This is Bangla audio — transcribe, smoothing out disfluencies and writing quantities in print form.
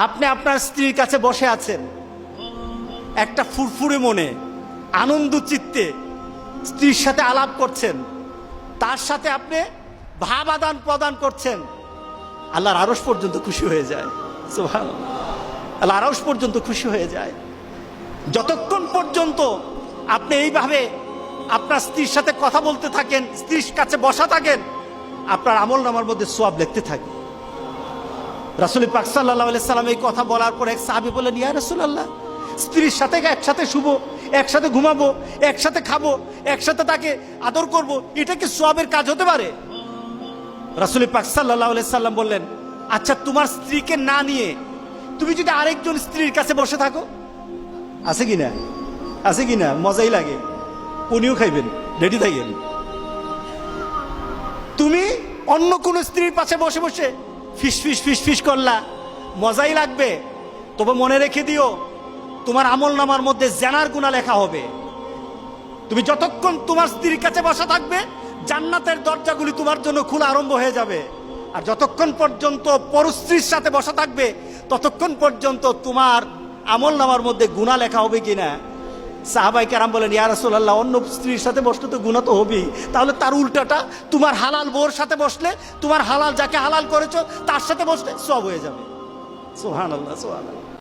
আপনি আপনার স্ত্রীর কাছে বসে আছেন, একটা ফুরফুরে মনে, আনন্দ চিত্তে স্ত্রীর সাথে আলাপ করছেন, তার সাথে আপনি ভাব আদান প্রদান করছেন, আল্লাহর আরশ পর্যন্ত খুশি হয়ে যায়। সুবহানাল্লাহ, আল্লাহর আরশ পর্যন্ত খুশি হয়ে যায়। যতক্ষণ পর্যন্ত আপনি এইভাবে আপনার স্ত্রীর সাথে কথা বলতে থাকেন, স্ত্রীর কাছে বসা থাকেন, আপনার আমলনামার মধ্যে সওয়াব লিখতে থাকে। রাসূল পাক সাল্লাল্লাহু আলাইহি সাল্লাম এই কথা বলার পর এক সাহাবী বললেন, ইয়া রাসূলুল্লাহ, স্ত্রীর সাথে একসাথে শুবো, একসাথে ঘুমাবো, একসাথে খাবো, একসাথে তাকে আদর করব, এটা কি সওয়াবের কাজ হতে পারে? রাসূল পাক সাল্লাল্লাহু আলাইহি সাল্লাম বললেন, আচ্ছা তোমার স্ত্রীকে না নিয়ে তুমি যদি আরেকজন স্ত্রীর কাছে বসে থাকো, আছে কিনা? আছে কিনা? মজাই লাগে, উনিও খাইবেন, রেডি থাকেন। তুমি অন্য কোন স্ত্রীর পাশে বসে বসে ফিস ফিস ফিস ফিস করলা, মজাই লাগবে, তবে মনে রেখে দিও তোমার আমলনামার মধ্যে জিনার গুনাহ লেখা হবে। তুমি যতক্ষণ তোমার স্ত্রীর কাছে বসা থাকবে, জান্নাতের দরজাগুলি তোমার জন্য খোলা আরম্ভ হয়ে যাবে। আর যতক্ষণ পর্যন্ত পরস্ত্রীর সাথে বসা থাকবে, ততক্ষণ পর্যন্ত তোমার আমলনামার মধ্যে গুনাহ লেখা হবে কিনা। সাহাবায়ে কেরাম বলেন, ইয়া রাসূলুল্লাহ, অন্য স্ত্রীর সাথে বসলে তো গুনাহ তো হবেই, তাহলে তার উল্টাটা তোমার হালাল বউর সাথে বসলে, তোমার হালাল যাকে হালাল করেছো তার সাথে বসলে সওয়াব হয়ে যাবে। সুবহানাল্লাহ, সুবহানাল্লাহ।